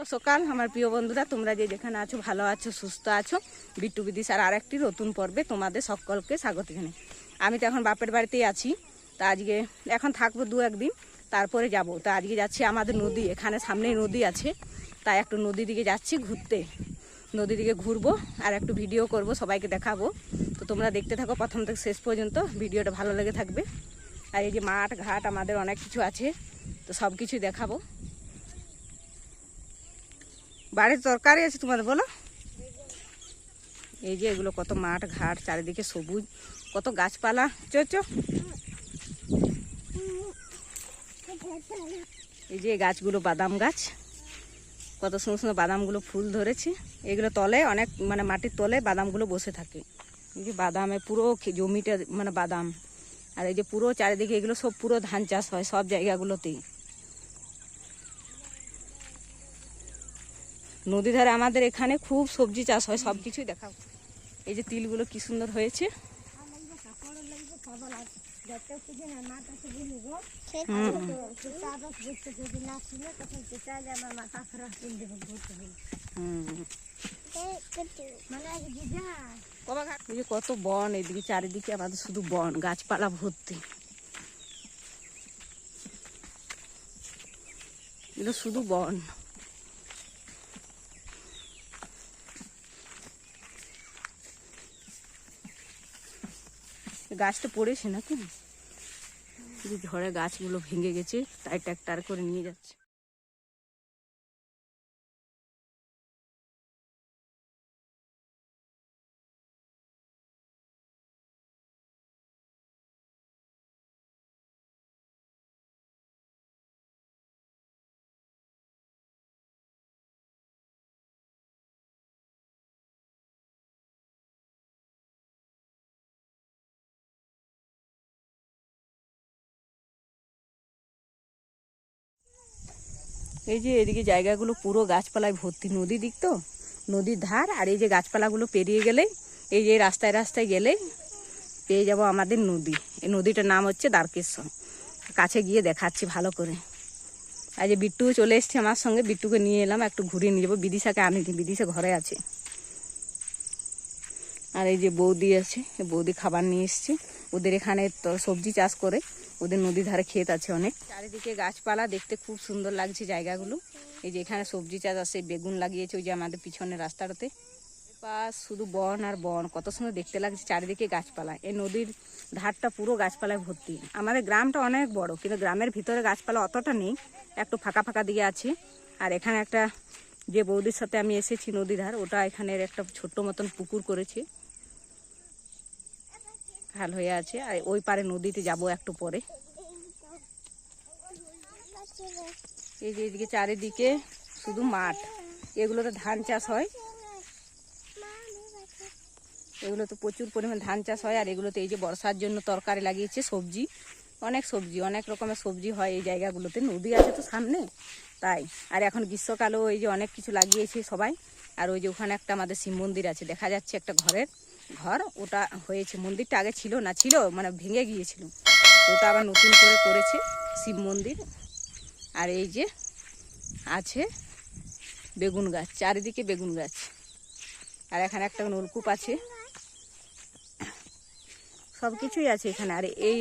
সকাল আমার প্রিয় বন্ধুরা, তোমরা যে যেখানে আছো ভালো আছো সুস্থ আছো। বিট্টু বিদিশার আর একটি নতুন পর্বে তোমাদের সকলকে স্বাগত জানাই। আমি তো এখন বাপের বাড়িতেই আছি। তা আজকে এখন থাকবো 2-1 দিন, তারপরে যাব। তা আজকে যাচ্ছি আমাদের নদী, এখানে সামনেই নদী আছে, তাই একটু নদী দিকে যাচ্ছি ঘুরতে। নদী দিকে ঘুরবো আর একটু ভিডিও করব, সবাইকে দেখাবো। তো তোমরা দেখতে থাকো প্রথম থেকে শেষ পর্যন্ত, ভিডিওটা ভালো লেগে থাকবে। আর এই যে মাঠ ঘাট আমাদের অনেক কিছু আছে, তো সব কিছুই দেখাবো। বাড়ির তরকারি আছে তোমাদের, বলো। এই যে এগুলো কত মাঠ ঘাট, চারিদিকে সবুজ, কত গাছপালা। চো এই যে গাছগুলো বাদাম গাছ, কত সুন্দর সুন্দর বাদামগুলো ফুল ধরেছে। এগুলো তলে অনেক মানে মাটির তলে বাদামগুলো বসে থাকে। এই যে বাদামে পুরো জমিটা মানে বাদাম। আর এই যে পুরো চারিদিকে এগুলো সব পুরো ধান চাষ হয় সব জায়গাগুলোতেই। নদী ধারে আমাদের এখানে খুব সবজি চাষ হয়, সব কিছুই দেখা। এই যে তিলগুলো কি সুন্দর হয়েছে। কত বন, এদিকে চারিদিকে আমাদের শুধু বন, গাছপালা ভর্তি। এগুলো শুধু বন। গাছটা পড়েছে নাকি, ঝড়ে গাছগুলো ভেঙে গেছে, তাই ট্রাক্টর করে নিয়ে যাচ্ছে। এই যে এদিকে জায়গাগুলো পুরো গাছপালায় ভর্তি, নদী দিক তো, নদীর ধার। আর এই যে গাছপালাগুলো পেরিয়ে গেলে, এই যে রাস্তায় রাস্তায় গেলে পেয়ে যাব আমাদের নদী। এই নদীটার নাম হচ্ছে দ্বারকেশ্বর। কাছে গিয়ে দেখাচ্ছি ভালো করে। আর যে বিট্টু চলে এসছে আমার সঙ্গে, বিট্টুকে নিয়ে এলাম, একটু ঘুরিয়ে নিয়ে যাবো। বিদিশাকে আনিনি, বিদিশা ঘরে আছে। আর এই যে বৌদি আছে, বৌদি খাবার নিয়ে এসছে। ওদের এখানে তো সবজি চাষ করে, ওদের নদী ধারে ক্ষেত আছে অনেক। চারিদিকে গাছপালা, দেখতে খুব সুন্দর লাগছে জায়গাগুলো। এই যে এখানে সবজি চাষ আছে, বেগুন লাগিয়েছে ওই যে আমাদের পিছনের রাস্তাটাতে। পাশ শুধু বন আর বন, কত সুন্দর দেখতে লাগছে চারিদিকে গাছপালা। এই নদীর ধারটা পুরো গাছপালায় ভর্তি। আমাদের গ্রামটা অনেক বড়, কিন্তু গ্রামের ভিতরে গাছপালা অতটা নেই, একটু ফাঁকা ফাঁকা দিকে আছে। আর এখানে একটা যে বৌদির সাথে আমি এসেছি নদী ধার, ওটা এখানের একটা ছোট্ট মতন পুকুর করেছে, খাল হয়ে আছে। আর ওই পারে নদীতে যাব একটু পরে। এই যে এদিকে চারিদিকে শুধু মাঠ, এগুলোতে ধান চাষ হয়, এগুলো তো প্রচুর পরিমাণ ধান চাষ হয়। আর এগুলোতে এই যে বর্ষার জন্য তরকারি লাগিয়েছে, সবজি, সবজি অনেক রকমের সবজি হয় এই জায়গাগুলোতে, নদী আছে তো সামনে তাই। আর এখন গ্রীষ্মকালেও এই যে অনেক কিছু লাগিয়েছে সবাই। আর ওই যে ওখানে একটা আমাদের শিব মন্দির আছে, দেখা যাচ্ছে একটা ঘর, ওটা হয়েছে। মন্দিরটা আগে ছিল না, ছিল মানে ভেঙে গিয়েছিল, ওটা আবার নতুন করে করেছে শিব মন্দির। আর এই যে আছে বেগুন গাছ, চারিদিকে বেগুন গাছ। আর এখানে একটা নলকূপ আছে, সব কিছুই আছে এখানে। আর এই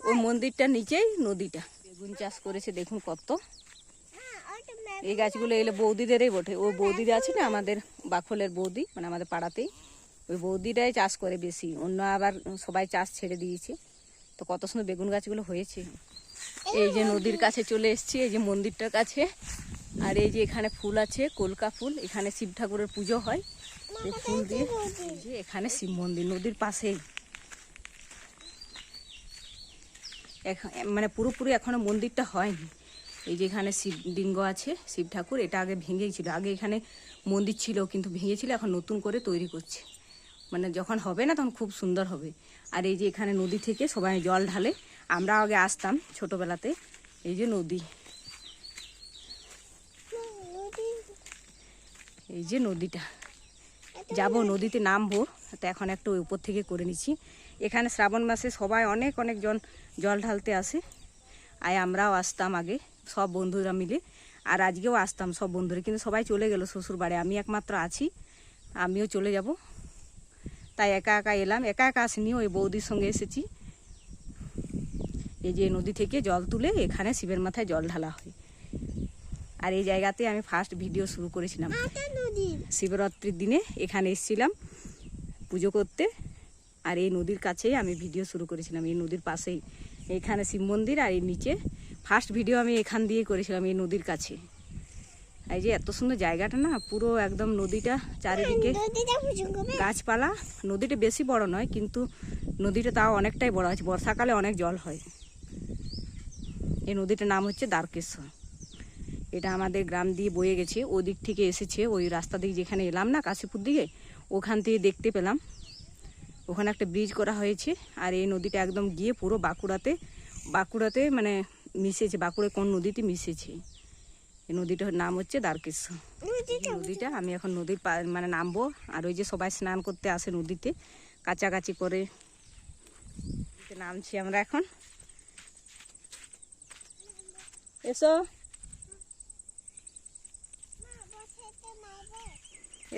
ওই মন্দিরটার নিচেই নদীটা। বেগুন চাষ করেছে দেখুন কত। এই গাছগুলো এলে বৌদিদেরই বটে, ও বৌদিরা আছে না আমাদের বাখলের বৌদি, মানে আমাদের পাড়াতেই, ওই বৌদিরাই চাষ করে বেশি, অন্য আবার সবাই চাষ ছেড়ে দিয়েছে। তো কত সুন্দর বেগুন গাছগুলো হয়েছে। এই যে নদীর কাছে চলে এসেছি, এই যে মন্দিরটার কাছে। আর এই যে এখানে ফুল আছে, কলকা ফুল, এখানে শিব ঠাকুরের পুজো হয় এই ফুল দিয়ে। এই যে এখানে শিব মন্দির নদীর পাশেই, মানে পুরোপুরি এখনো মন্দিরটা হয়নি। এই যে এখানে শিবলিঙ্গ আছে, শিব ঠাকুর, এটা আগে ভেঙেছিল। আগে এখানে মন্দির ছিল কিন্তু ভেঙেছিল, এখন নতুন করে তৈরি করছে, মানে যখন হবে না তখন খুব সুন্দর হবে। আর এই যে এখানে নদী থেকে সবাই জল ঢালে, আমরা আগে আসতাম ছোটবেলাতে। এই যে নদী, এই যে নদীটা, যাব নদীতে নামবো, তো এখন একটু উপর থেকে করে নিচ্ছি। এখানে শ্রাবণ মাসে সবাই অনেক জন জল ঢালতে আসে, আর আমরাও আসতাম আগে সব বন্ধুরা মিলে। আর আজকেও আসতাম সব বন্ধুরা, কিন্তু সবাই চলে গেল শ্বশুর বাড়ি, আমি একমাত্র আছি, আমিও চলে যাব। তাই একা একা এলাম, একা একা আসিনি, ওই বৌদির সঙ্গে এসেছি। এই যে নদী থেকে জল তুলে এখানে শিবের মাথায় জল ঢালা হয়। আর এই জায়গাতে আমি ফার্স্ট ভিডিও শুরু করেছিলাম শিবরাত্রির দিনে, এখানে এসেছিলাম পুজো করতে। আর এই নদীর কাছেই আমি ভিডিও শুরু করেছিলাম, এই নদীর পাশেই, এইখানে শিব মন্দির, আর এই নিচে ফার্স্ট ভিডিও আমি এখান দিয়ে করেছিলাম, এই নদীর কাছে। এই যে এত সুন্দর জায়গাটা না, পুরো একদম নদীটা চারিদিকে গাছপালা। নদীটা বেশি বড় নয়, কিন্তু নদীটা তাও অনেকটাই বড় আছে, বর্ষাকালে অনেক জল হয়। এই নদীটার নাম হচ্ছে দ্বারকেশ্বর। এটা আমাদের গ্রাম দিয়ে বয়ে গেছে, ওই দিক থেকে এসেছে, ওই রাস্তা দিকে যেখানে এলাম না কাশীপুর দিকে, ওখান থেকে দেখতে পেলাম ওখানে একটা ব্রিজ করা হয়েছে। আর এই নদীটা একদম গিয়ে পুরো বাঁকুড়াতে মানে মিশেছে, বাঁকুড়ে কোন নদীতে মিশেছে। এই নদীটার নাম হচ্ছে দ্বারকেশ্বর। নদীটা আমি এখন নদীর মানে নামবো। আর ওই যে সবাই স্নান করতে আসে নদীতে, কাছাকাছি করে নামছি আমরা এখন। এসো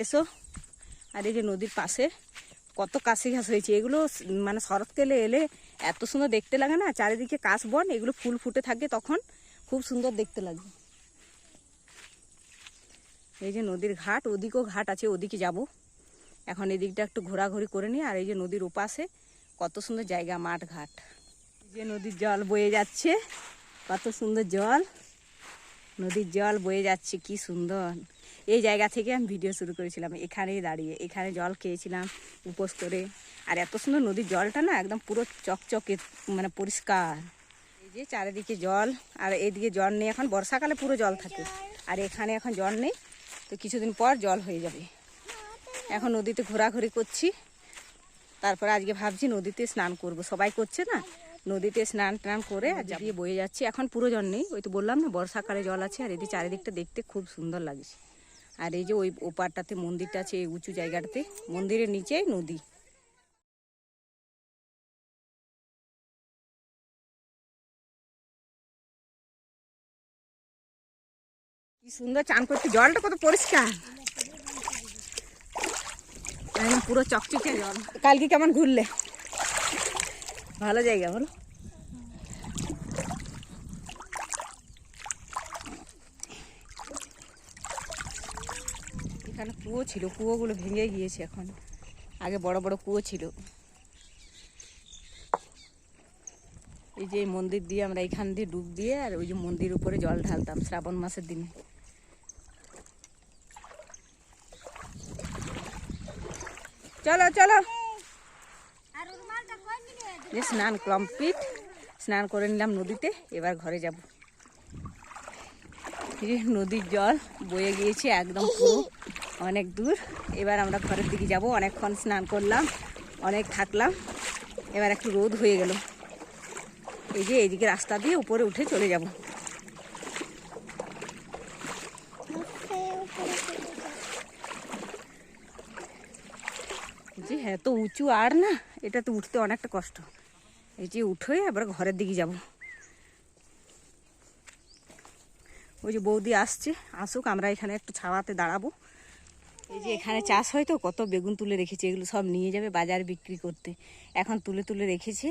এসো। আর এই যে নদীর পাশে কত কাশি ঘাস হয়েছে, এগুলো মানে শরৎকালে এলে এত সুন্দর দেখতে লাগে না, চারিদিকে কাশ বন, এগুলো ফুল ফুটে থাকে, তখন খুব সুন্দর দেখতে লাগে। এই যে নদীর ঘাট, ওদিকেও ঘাট আছে, ওদিকে যাব এখন। এদিকটা একটু ঘোরাঘুরি করে নিই। আর এই যে নদীর ওপাশে কত সুন্দর জায়গা, মাঠ ঘাট। এই যে নদীর জল বয়ে যাচ্ছে, কত সুন্দর জল, নদীর জল বয়ে যাচ্ছে, কি সুন্দর। এই জায়গা থেকে আমি ভিডিও শুরু করেছিলাম, এখানেই দাঁড়িয়ে, এখানে জল খেয়েছিলাম উপোস করে। আর এত সুন্দর নদীর জলটা না, একদম পুরো চকচকে মানে পরিষ্কার। এই যে চারিদিকে জল, আর এইদিকে জল নেই এখন, বর্ষাকালে পুরো জল থাকে। আর এখানে এখন জল নেই, তো কিছুদিন পর জল হয়ে যাবে। এখন নদীতে ঘোরাঘুরি করছি, তারপর আজকে ভাবছি নদীতে স্নান করব, সবাই করছে না, নদীতে স্নান টান করে আর দিয়ে বয়ে যাচ্ছি। এখন পুরো জল নেই, ওই তো বললাম না বর্ষাকালে জল আছে। আর এদিকে চারিদিকটা দেখতে খুব সুন্দর লাগছে। আর এই যে ওই ওপারটাতে মন্দিরটা আছে, এই উঁচু জায়গাটাতে, মন্দিরের নিচেই নদী। কি সুন্দর চান করতে, জলটা কত পরিষ্কার, একদম পুরো চকচকে জল। কালকে কেমন ঘুরলে? ভালো জায়গা বলো। এখানে কুয়ো ছিল, কুয়োগুলো ভেঙে গিয়েছে এখন, আগে বড় বড় কুয়ো ছিল। এই যে মন্দির দিয়ে আমরা এখান দিয়ে ডুব দিয়ে, আর ওই যে মন্দির উপরে জল ঢালতাম শ্রাবণ মাসের দিনে। চলো চলো। যে স্নান কমপ্লিট, স্নান করে নিলাম নদীতে, এবার ঘরে যাব। নদীর জল বয়ে গিয়েছে একদম পুরো অনেক দূর। এবার আমরা ঘরের দিকে যাব। অনেকক্ষণ স্নান করলাম, অনেক থাকলাম, এবার একটু রোদ হয়ে গেল। এই যে এইদিকে রাস্তা দিয়ে উপরে উঠে চলে যাব। যে হ্যাঁ তো উঁচু, আর না এটা তো উঠতে অনেকটা কষ্ট। এই যে উঠে আবার ঘরের দিকে যাব। ওই যে বৌদি আসছে, আসুক, আমরা এখানে একটু ছাওয়াতে দাঁড়াবো। এই যে এখানে চাষ হয় তো, কত বেগুন তুলে রেখেছে, এগুলো সব নিয়ে যাবে বাজারে বিক্রি করতে। এখন তুলে তুলে রেখেছে।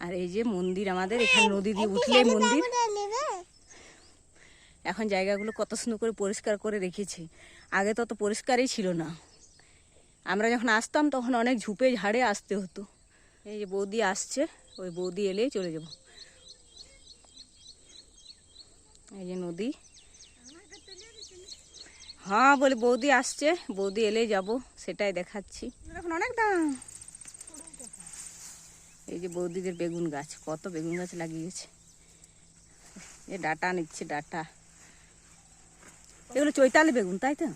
আর এই যে মন্দির আমাদের, এখানে নদী দিয়ে উঠলে মন্দির। এখন জায়গাগুলো কত সুন্দর করে পরিষ্কার করে রেখেছে, আগে তো অত পরিষ্কারই ছিল না। আমরা যখন আসতাম তখন অনেক ঝুপে ঝাড়ে আসতে হতো। এই যে বৌদি আসছে, ওই বৌদি এলেই চলে যাব। এই যে নদী, হ্যাঁ বলি বৌদি আসছে, বৌদি এলেই যাব, সেটাই দেখাচ্ছি। এখন অনেক দাম। এই যে বৌদিদের বেগুন গাছ, কত বেগুন গাছ লাগিয়েছে। এ ডাটা নিচ্ছে, ডাটা, এগুলো চৈতালি বেগুন, তাই তো?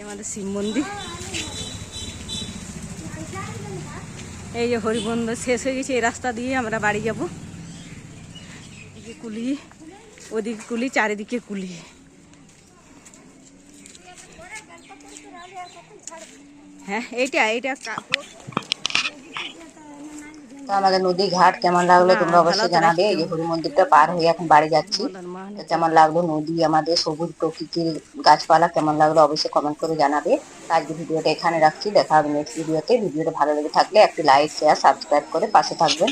আমাদের শিব মন্দির। এই যে হরিবন্ধ শেষ হয়ে গেছে, এই রাস্তা দিয়ে আমরা বাড়ি যাব। এদিকে কুলি, ওদিকে কুলি, চারিদিকে কুলি। হ্যাঁ এইটা তো আমাদের নদী ঘাট কেমন লাগলো না তোমরা ভালো অবশ্যই তো জানাবে। এই রাখতেও যে হরি মন্দিরটা পার হয়ে এখন বাড়ি যাচ্ছি। বলার মানে তো কেমন লাগলো নদী, আমাদের সবুজ প্রকৃতির গাছপালা কেমন লাগলো অবশ্যই কমেন্ট করে জানাবে। তো আজকে ভিডিওটা এখানে রাখছি, দেখা হবে নেক্সট ভিডিওতে। ভিডিওটা ভালো লেগে থাকলে একটি লাইক, শেয়ার, সাবস্ক্রাইব করে পাশে থাকবেন।